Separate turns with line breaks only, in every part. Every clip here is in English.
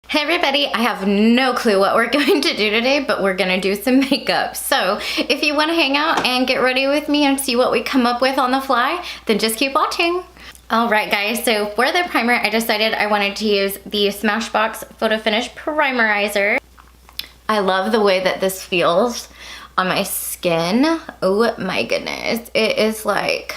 Hey everybody, I have no clue what we're going to do today, but we're gonna do some makeup. So if you wanna hang out and get ready with me and see what we come up with on the fly, then just keep watching. All right guys, so for the primer, I decided I wanted to use the Smashbox Photo Finish Primerizer. I love the way that this feels on my skin. Oh my goodness, it is like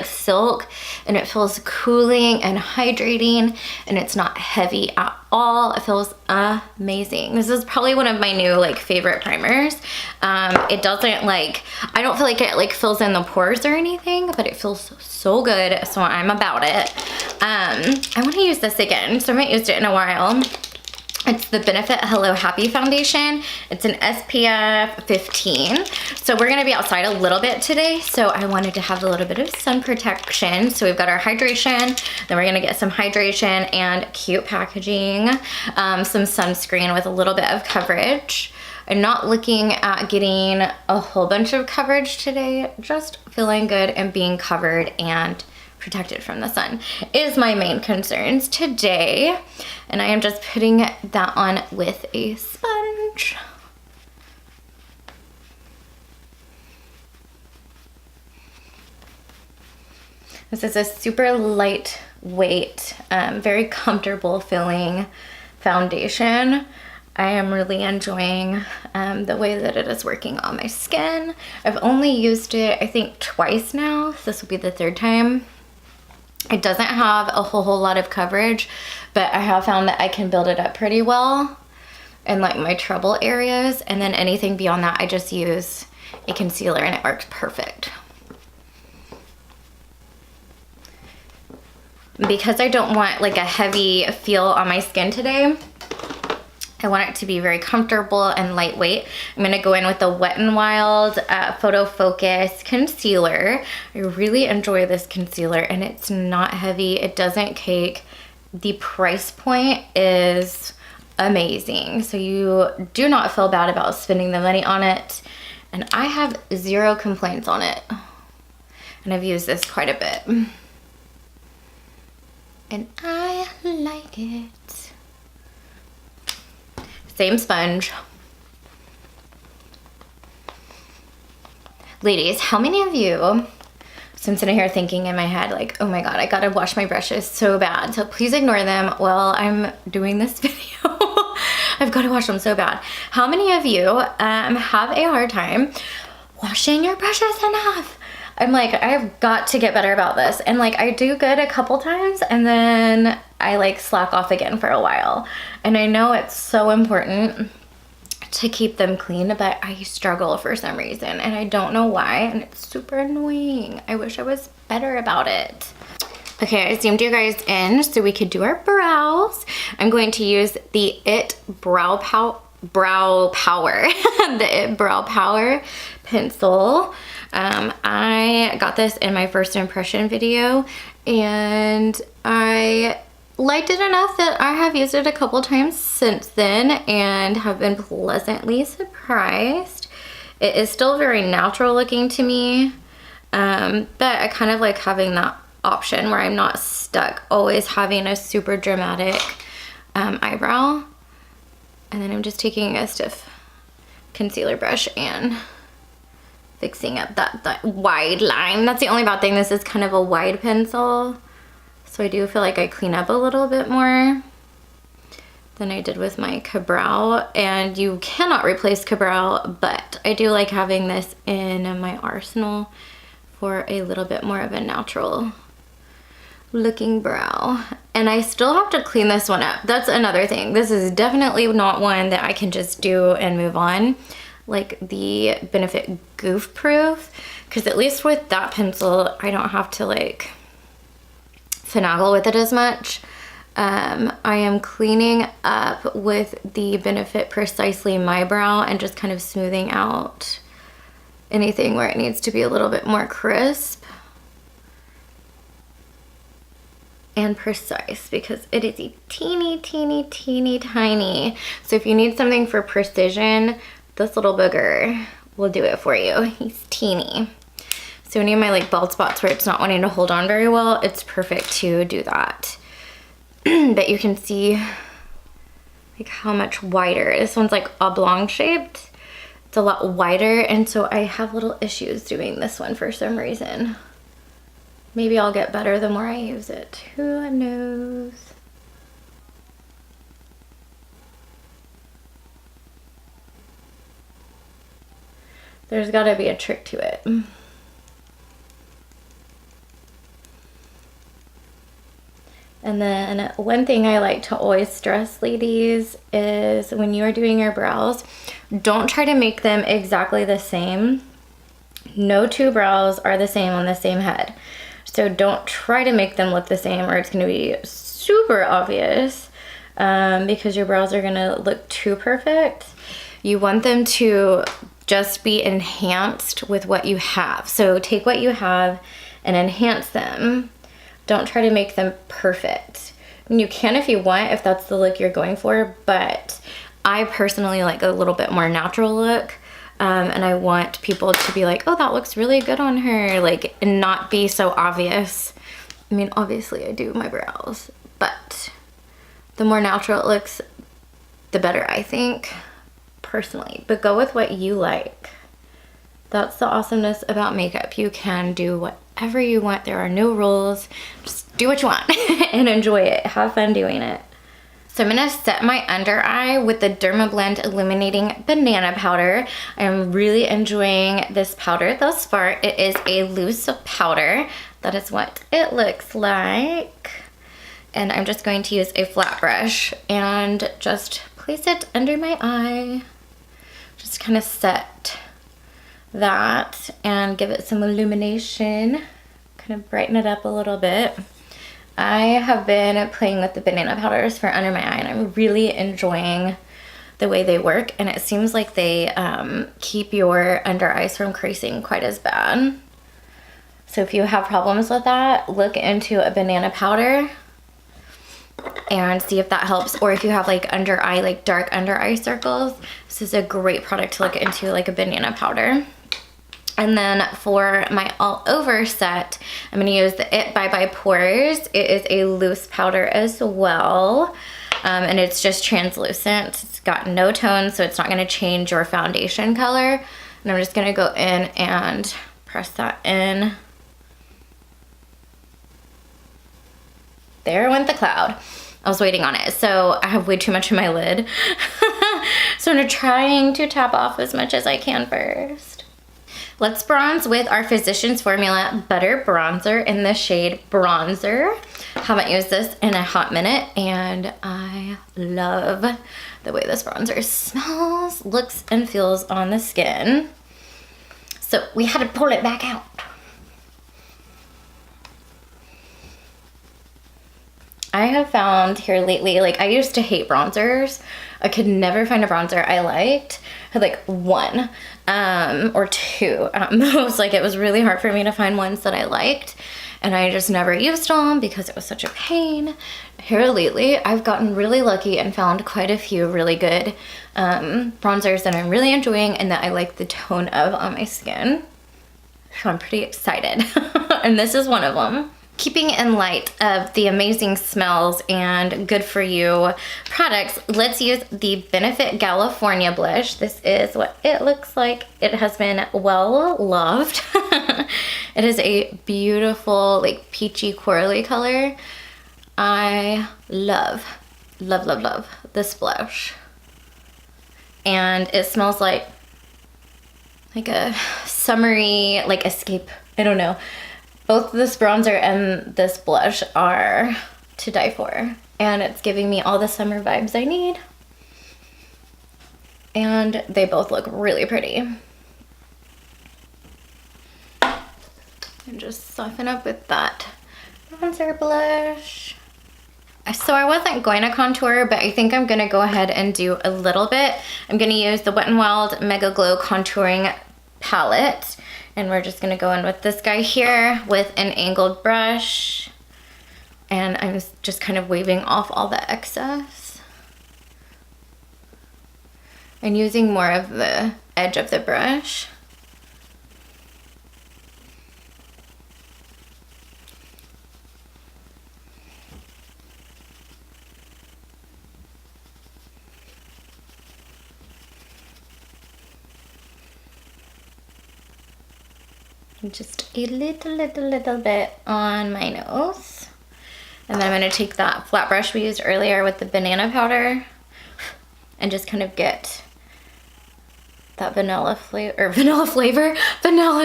silk, and it feels cooling and hydrating, and it's not heavy at all. It feels amazing. This is probably one of my new favorite primers. It doesn't I don't feel like it fills in the pores or anything, but it feels so good, so I'm about it. I want to use this again, so I haven't used it in a while. It's the Benefit Hello Happy Foundation. It's an SPF 15. So we're gonna be outside a little bit today, so I wanted to have a little bit of sun protection. So we've got our hydration, then we're gonna get some hydration and cute packaging, some sunscreen with a little bit of coverage. I'm not looking at getting a whole bunch of coverage today, just feeling good and being covered and protected from the sun is my main concerns today. And I am just putting that on with a sponge. This is a super lightweight, very comfortable feeling foundation. I am really enjoying the way that it is working on my skin. I've only used it, I think, twice now. This will be the third time. It doesn't have a whole lot of coverage, but I have found that I can build it up pretty well in my trouble areas, and then anything beyond that, I just use a concealer and it works perfect. Because I don't want a heavy feel on my skin today, I want it to be very comfortable and lightweight. I'm gonna go in with the Wet n Wild Photo Focus Concealer. I really enjoy this concealer, and it's not heavy, it doesn't cake. The price point is amazing, so you do not feel bad about spending the money on it. And I have zero complaints on it. And I've used this quite a bit. And I like it. Same sponge. Ladies, how many of you, so I'm sitting here thinking in my head oh my god, I gotta wash my brushes so bad, so please ignore them while I'm doing this video. I've gotta wash them so bad. How many of you have a hard time washing your brushes enough? I'm I've got to get better about this, and I do good a couple times and then I slack off again for a while. And I know it's so important to keep them clean, but I struggle for some reason and I don't know why, and it's super annoying. I wish I was better about it. Okay, I zoomed you guys in so we could do our brows. I'm going to use the It Brow Power the It Brow Power pencil. I got this in my first impression video, and I liked it enough that I have used it a couple times since then and have been pleasantly surprised. It is still very natural looking to me, but I kind of like having that option where I'm not stuck always having a super dramatic eyebrow. And then I'm just taking a stiff concealer brush and fixing up that wide line. That's the only bad thing. This is kind of a wide pencil, so I do feel like I clean up a little bit more than I did with my Cabral. And you cannot replace Cabral, but I do like having this in my arsenal for a little bit more of a natural looking brow. And I still have to clean this one up. That's another thing. This is definitely not one that I can just do and move on, like the Benefit Goof Proof, because at least with that pencil I don't have to finagle with it as much. I am cleaning up with the Benefit Precisely My Brow and just kind of smoothing out anything where it needs to be a little bit more crisp and precise, because it is a teeny tiny. So if you need something for precision, this little booger will do it for you. He's teeny. So any of my bald spots where it's not wanting to hold on very well, it's perfect to do that. But you can see like how much wider. This one's like oblong shaped. It's a lot wider, and so I have little issues doing this one for some reason. Maybe I'll get better the more I use it. Who knows? There's gotta be a trick to it. And then one thing I like to always stress, ladies, is when you are doing your brows, don't try to make them exactly the same. No two brows are the same on the same head. So don't try to make them look the same, or it's gonna be super obvious because your brows are gonna look too perfect. You want them to just be enhanced with what you have. So take what you have and enhance them. Don't try to make them perfect. I mean, you can if you want, if that's the look you're going for, but I personally like a little bit more natural look. And I want people to be like, oh, that looks really good on her, like, and not be so obvious. I mean, obviously I do my brows, but the more natural it looks, the better, I think, personally. But go with what you like. That's the awesomeness about makeup. You can do whatever you want. There are no rules. Just do what you want and enjoy it. Have fun doing it. So I'm gonna set my under eye with the Dermablend Illuminating Banana Powder. I'm really enjoying this powder thus far. It is a loose powder. That is what it looks like. And I'm just going to use a flat brush and just place it under my eye. Just kind of set that and give it some illumination, kind of brighten it up a little bit. I have been playing with the banana powders for under my eye, and I'm really enjoying the way they work, and it seems like they keep your under eyes from creasing quite as bad. So if you have problems with that, look into a banana powder and see if that helps. Or if you have like under eye, like dark under eye circles, this is a great product to look into, like a banana powder. And then for my all over set, I'm gonna use the It Bye Bye Pores. It is a loose powder as well. And it's just translucent. It's got no tone, so it's not gonna change your foundation color. And I'm just gonna go in and press that in. There went the cloud. I was waiting on it. So I have way too much in my lid. So I'm trying to tap off as much as I can first. Let's bronze with our Physicians Formula Butter Bronzer in the shade Bronzer. Haven't used this in a hot minute, and I love the way this bronzer smells, looks, and feels on the skin. So we had to pull it back out. I have found here lately, like I used to hate bronzers. I could never find a bronzer I liked. I had like one or two at most. Like it was really hard for me to find ones that I liked, and I just never used them because it was such a pain. Here lately, I've gotten really lucky and found quite a few really good bronzers that I'm really enjoying and that I like the tone of on my skin. So I'm pretty excited. And this is one of them. Keeping in light of the amazing smells and good for you products, let's use the Benefit California blush. This is what it looks like. It has been well loved. It is a beautiful, like peachy corally color. I love, love, love, love this blush. And it smells like a summery, like escape, I don't know. Both this bronzer and this blush are to die for. And it's giving me all the summer vibes I need. And they both look really pretty. And just soften up with that bronzer blush. So I wasn't going to contour, but I think I'm gonna go ahead and do a little bit. I'm gonna use the Wet n Wild Mega Glow Contouring Palette. And we're just gonna go in with this guy here with an angled brush. And I'm just kind of waving off all the excess. And using more of the edge of the brush. And just a little bit on my nose. And then I'm gonna take that flat brush we used earlier with the banana powder and just kind of get that vanilla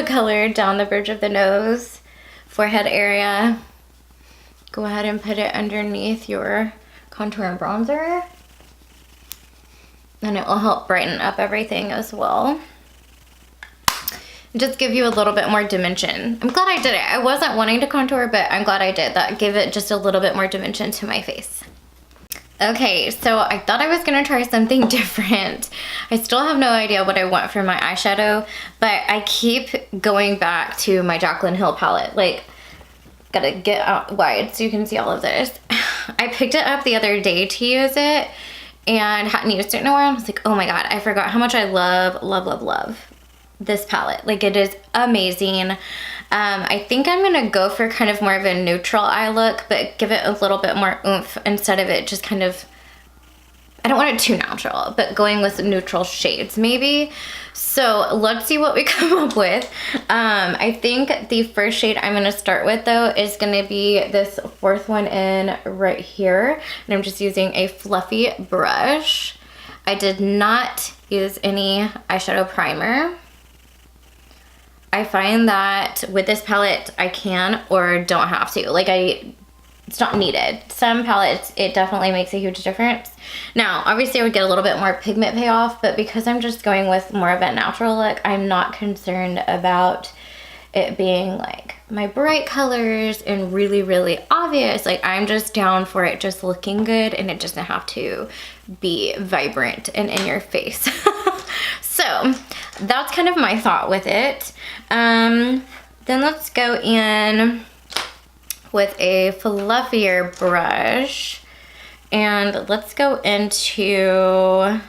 color down the bridge of the nose, forehead area. Go ahead and put it underneath your contour and bronzer. And it will help brighten up everything as well. Just give you a little bit more dimension. I'm glad I did it. I wasn't wanting to contour, but I'm glad I did. That gave it just a little bit more dimension to my face. Okay, so I thought I was gonna try something different. I still have no idea what I want for my eyeshadow, but I keep going back to my Jaclyn Hill palette. Like, gotta get out wide so you can see all of this. I picked it up the other day to use it and hadn't used it in a while. I was like, oh my God, I forgot how much I love this palette. Like, it is amazing. I think I'm gonna go for kind of more of a neutral eye look, but give it a little bit more oomph instead of it just kind of, I don't want it too natural, but going with neutral shades maybe. So let's see what we come up with. I think the first shade I'm gonna start with though is gonna be this fourth one in right here. And I'm just using a fluffy brush. I did not use any eyeshadow primer. I find that with this palette, I can or don't have to. Like, it's not needed. Some palettes, it definitely makes a huge difference. Now, obviously I would get a little bit more pigment payoff, but because I'm just going with more of a natural look, I'm not concerned about it being like my bright colors and really obvious. Like, I'm just down for it just looking good, and it doesn't have to be vibrant and in your face. So that's kind of my thought with it. Then let's go in with a fluffier brush, and let's go into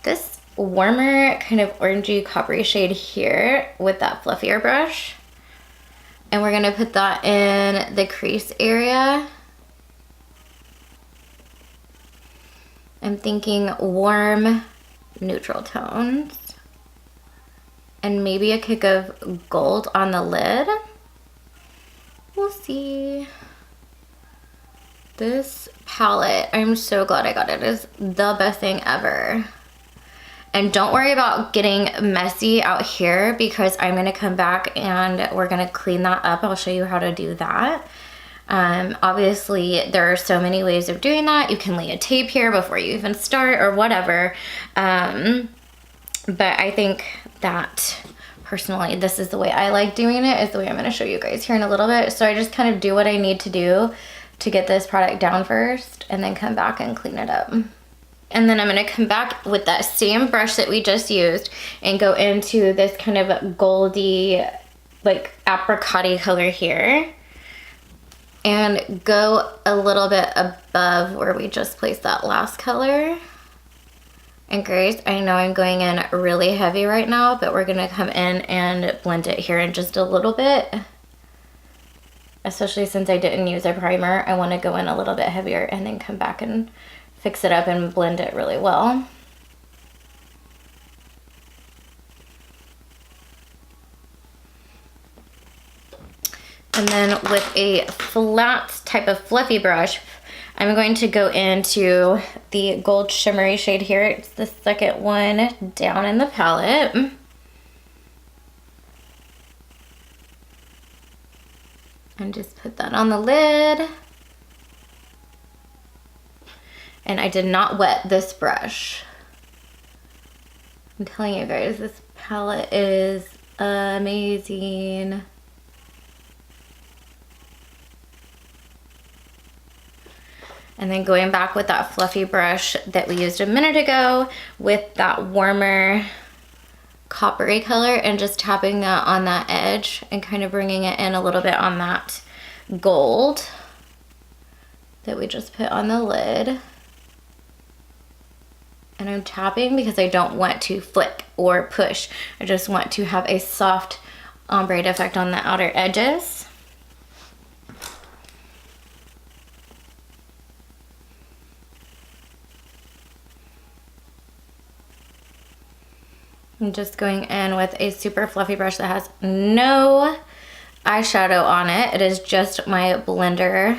this warmer kind of orangey coppery shade here with that fluffier brush. And we're gonna put that in the crease area. I'm thinking warm neutral tones. And maybe a kick of gold on the lid. We'll see. This palette, I'm so glad I got it. It is the best thing ever. And don't worry about getting messy out here, because I'm gonna come back and we're gonna clean that up. I'll show you how to do that. Obviously there are so many ways of doing that. You can lay a tape here before you even start or whatever. But I think that personally, this is the way I like doing it, is the way I'm gonna show you guys here in a little bit. So I just kind of do what I need to do to get this product down first, and then come back and clean it up. And then I'm gonna come back with that same brush that we just used and go into this kind of goldy, like apricot-y color here. And go a little bit above where we just placed that last color. And Grace, I know I'm going in really heavy right now, but we're gonna come in and blend it here in just a little bit. Especially since I didn't use a primer, I wanna go in a little bit heavier and then come back and fix it up and blend it really well. And then with a flat type of fluffy brush, I'm going to go into the gold shimmery shade here. It's the second one down in the palette. And just put that on the lid. And I did not wet this brush. I'm telling you guys, this palette is amazing. And then going back with that fluffy brush that we used a minute ago with that warmer coppery color, and just tapping that on that edge and kind of bringing it in a little bit on that gold that we just put on the lid. And I'm tapping because I don't want to flick or push. I just want to have a soft ombre effect on the outer edges. I'm just going in with a super fluffy brush that has no eyeshadow on it. It is just my blender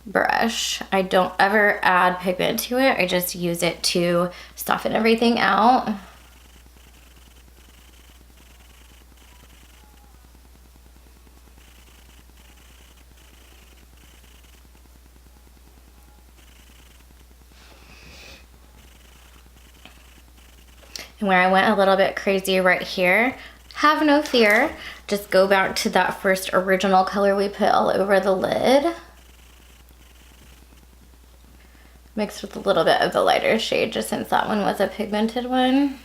brush. I don't ever add pigment to it. I just use it to soften everything out. And where I went a little bit crazy right here, have no fear. Just go back to that first original color we put all over the lid. Mixed with a little bit of the lighter shade, just since that one was a pigmented one.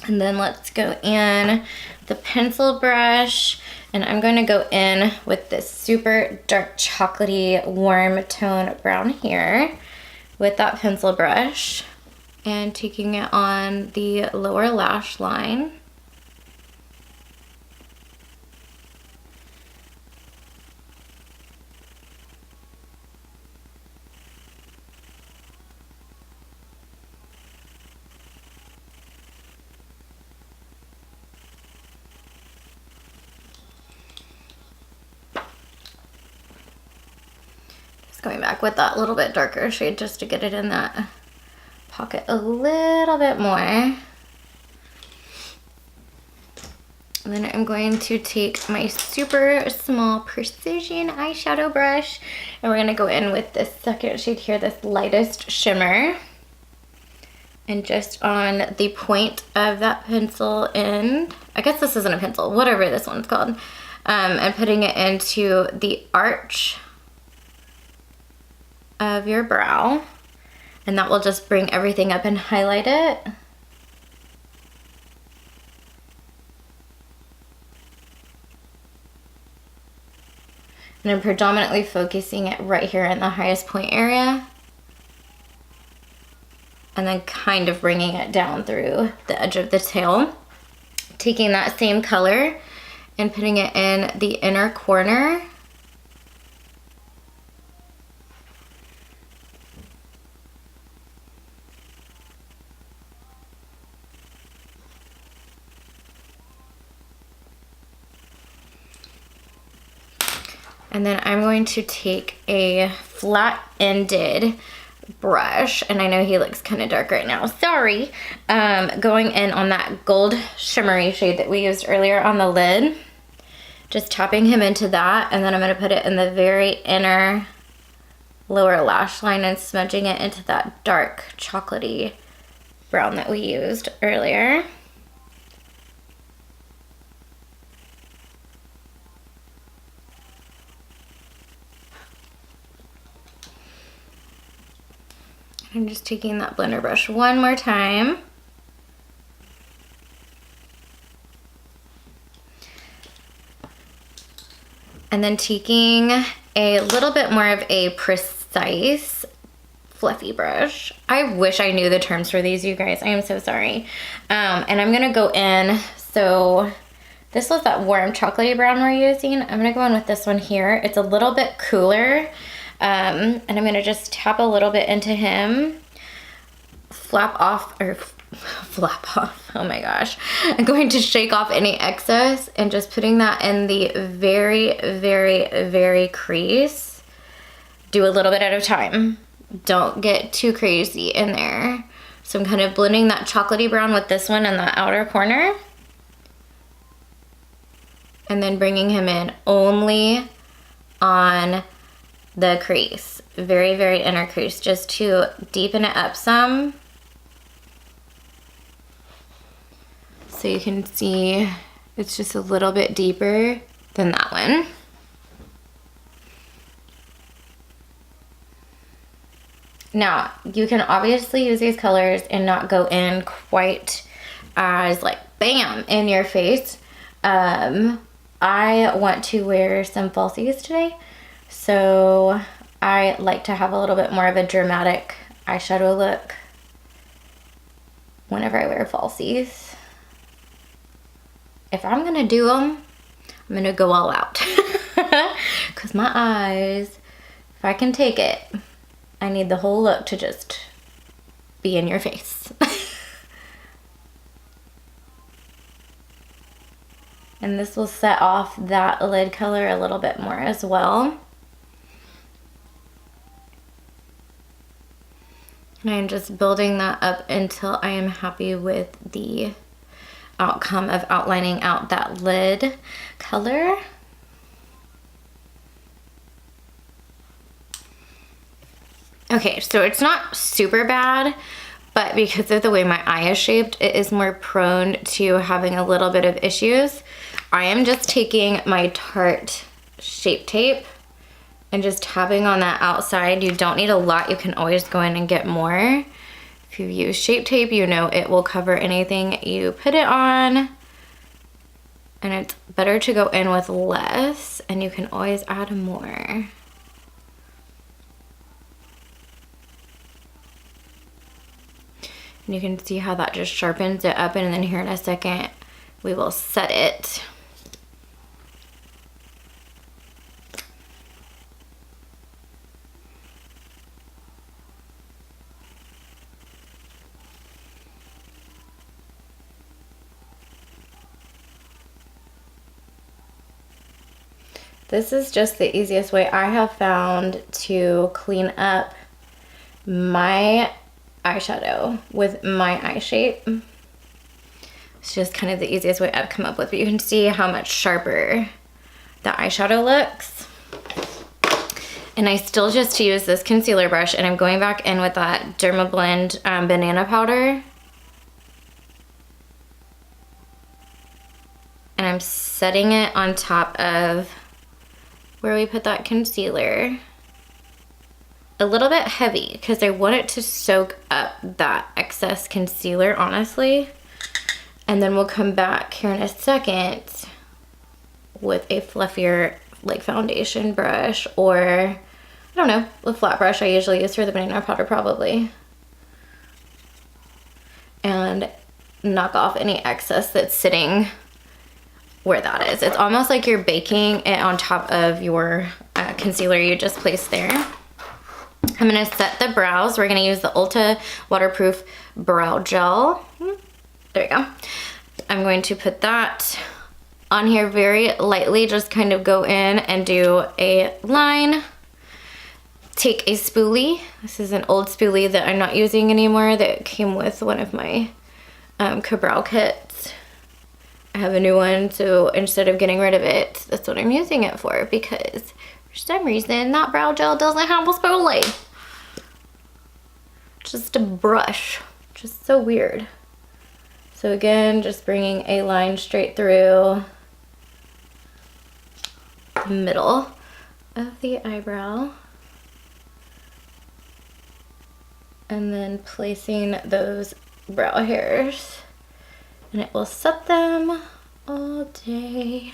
And then let's go in the pencil brush, and I'm going to go in with this super dark chocolatey warm tone brown here with that pencil brush and taking it on the lower lash line. Going back with that little bit darker shade just to get it in that pocket a little bit more. And then I'm going to take my super small precision eyeshadow brush, and we're gonna go in with this second shade here, this lightest shimmer. And just on the point of that pencil end, I guess this isn't a pencil, whatever this one's called, and putting it into the arch of your brow, and that will just bring everything up and highlight it. And I'm predominantly focusing it right here in the highest point area, and then kind of bringing it down through the edge of the tail. Taking that same color and putting it in the inner corner. And then I'm going to take a flat-ended brush, and I know he looks kind of dark right now, sorry. Going in on that gold shimmery shade that we used earlier on the lid. Just tapping him into that, and then I'm gonna put it in the very inner lower lash line and smudging it into that dark chocolatey brown that we used earlier. I'm just taking that blender brush one more time. And then taking a little bit more of a precise fluffy brush. I wish I knew the terms for these, you guys. I am so sorry. And I'm gonna go in, so this was that warm chocolatey brown we're using. I'm gonna go in with this one here. It's a little bit cooler. And I'm gonna just tap a little bit into him, flap off, oh my gosh. I'm going to shake off any excess and just putting that in the very, very, very crease. Do a little bit at a time. Don't get too crazy in there. So I'm kind of blending that chocolatey brown with this one in the outer corner. And then bringing him in only on the crease, very, very inner crease, just to deepen it up some. So you can see it's just a little bit deeper than that one. Now, you can obviously use these colors and not go in quite as like bam in your face. I want to wear some falsies today. So I like to have a little bit more of a dramatic eyeshadow look whenever I wear falsies. If I'm gonna do them, I'm gonna go all out. because my eyes, if I can take it, I need the whole look to just be in your face. And this will set off that lid color a little bit more as well. And I'm just building that up until I am happy with the outcome of outlining out that lid color. Okay, so it's not super bad, but because of the way my eye is shaped, it is more prone to having a little bit of issues. I am just taking my Tarte Shape Tape and just tapping on that outside. You don't need a lot. You can always go in and get more. If you use Shape Tape, you know it will cover anything you put it on. And it's better to go in with less, and you can always add more. And you can see how that just sharpens it up, and then here in a second, we will set it. This is just the easiest way I have found to clean up my eyeshadow with my eye shape. It's just kind of the easiest way I've come up with, but you can see how much sharper the eyeshadow looks. And I still just use this concealer brush, and I'm going back in with that Dermablend banana powder. And I'm setting it on top of where we put that concealer. A little bit heavy because I want it to soak up that excess concealer, honestly. And then we'll come back here in a second with a fluffier like foundation brush, or I don't know, a flat brush I usually use for the banana powder probably. And knock off any excess that's sitting where that is. It's almost like you're baking it on top of your concealer you just placed there. I'm gonna set the brows. We're gonna use the Ulta Waterproof Brow Gel. There we go. I'm going to put that on here very lightly, just kind of go in and do a line. Take a spoolie. This is an old spoolie that I'm not using anymore that came with one of my Cabral kits. I have a new one, so instead of getting rid of it, that's what I'm using it for, because for some reason that brow gel doesn't have a spoolie. Just a brush, just so weird. So again, just bringing a line straight through the middle of the eyebrow. And then placing those brow hairs. And it will set them all day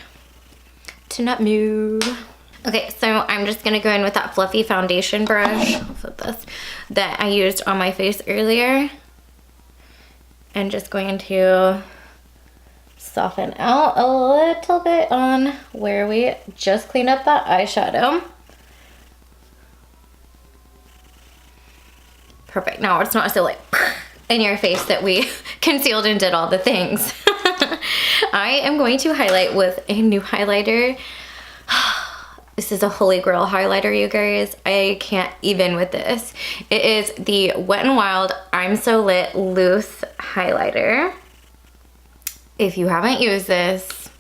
to not move. Okay, so I'm just gonna go in with that fluffy foundation brush, I'll flip this, that I used on my face earlier. And just going to soften out a little bit on where we just cleaned up that eyeshadow. Perfect, now it's not so like in your face that we concealed and did all the things. I am going to highlight with a new highlighter. This is a holy grail highlighter, you guys. I can't even with this. It is the Wet n Wild I'm So Lit Loose Highlighter. If you haven't used this,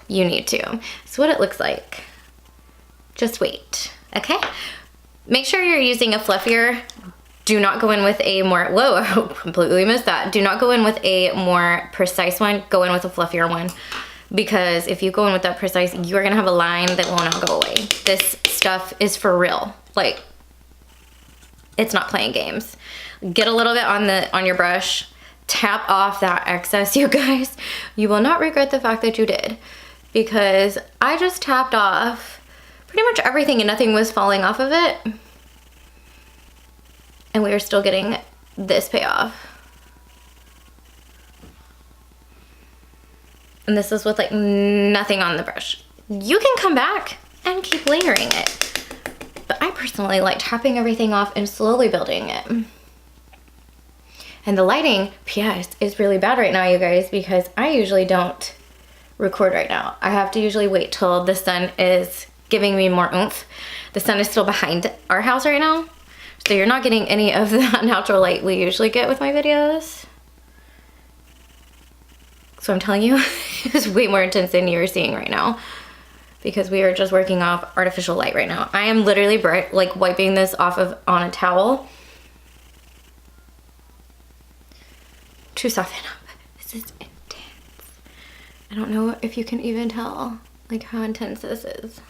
you need to. So what it looks like, just wait, okay? Make sure you're using a fluffier. Do not go in with a more, whoa, I completely missed that. Do not go in with a more precise one. Go in with a fluffier one. Because if you go in with that precise, you're gonna have a line that will not go away. This stuff is for real. Like, it's not playing games. Get a little bit on your brush, tap off that excess, you guys. You will not regret the fact that you did. Because I just tapped off pretty much everything and nothing was falling off of it. And we are still getting this payoff. And this is with like nothing on the brush. You can come back and keep layering it. But I personally like topping everything off and slowly building it. And the lighting, P.S., is really bad right now, you guys, because I usually don't record right now. I have to usually wait till the sun is giving me more oomph. The sun is still behind our house right now, so you're not getting any of that natural light we usually get with my videos. So I'm telling you, it's way more intense than you're seeing right now because we are just working off artificial light right now. I am literally like wiping this off on a towel to soften up. This is intense. I don't know if you can even tell like how intense this is.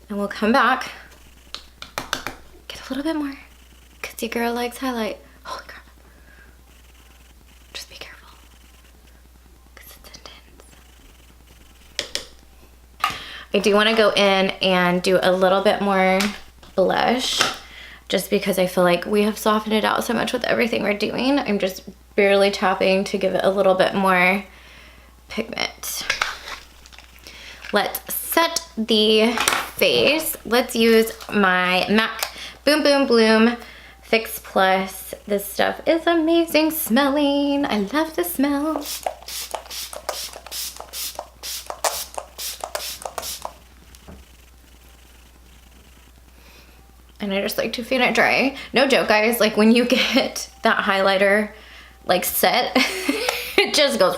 And we'll come back, get a little bit more, because your girl likes highlight. Holy crap. Just be careful, because it's intense. I do want to go in and do a little bit more blush, just because I feel like we have softened it out so much with everything we're doing. I'm just barely tapping to give it a little bit more pigment. Let's set the face. Let's use my MAC Boom Boom Bloom Fix Plus. This stuff is amazing smelling. I love the smell. And I just like to fan it dry. No joke, guys, like when you get that highlighter like set, it just goes,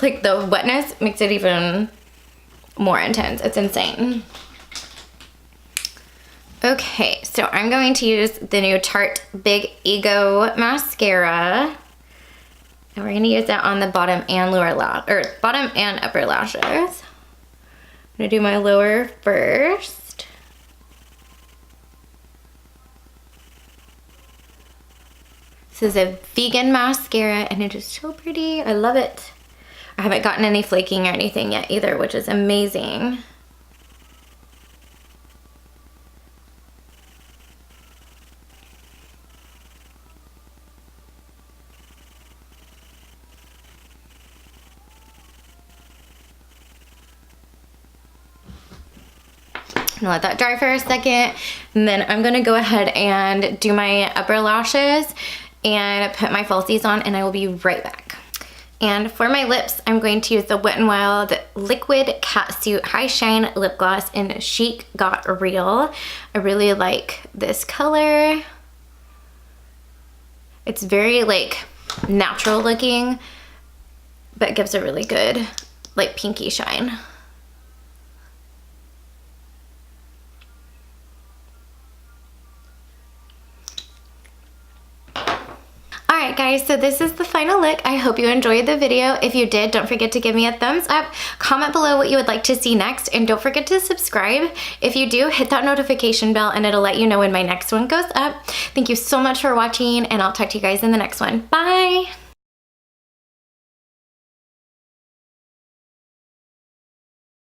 like the wetness makes it even more intense. It's insane. Okay, so I'm going to use the new Tarte Big Ego mascara. And we're gonna use that on the bottom and bottom and upper lashes. I'm gonna do my lower first. This is a vegan mascara and it is so pretty. I love it. I haven't gotten any flaking or anything yet either, which is amazing. I'm gonna let that dry for a second, and then I'm gonna go ahead and do my upper lashes and put my falsies on, and I will be right back. And for my lips, I'm going to use the Wet n Wild Liquid Catsuit High Shine Lip Gloss in Chic Got Real. I really like this color. It's very like natural looking, but gives a really good like pinky shine. Alright guys, so this is the final look. I hope you enjoyed the video. If you did, don't forget to give me a thumbs up. Comment below what you would like to see next, and don't forget to subscribe. If you do, hit that notification bell and it'll let you know when my next one goes up. Thank you so much for watching, and I'll talk to you guys in the next one. Bye!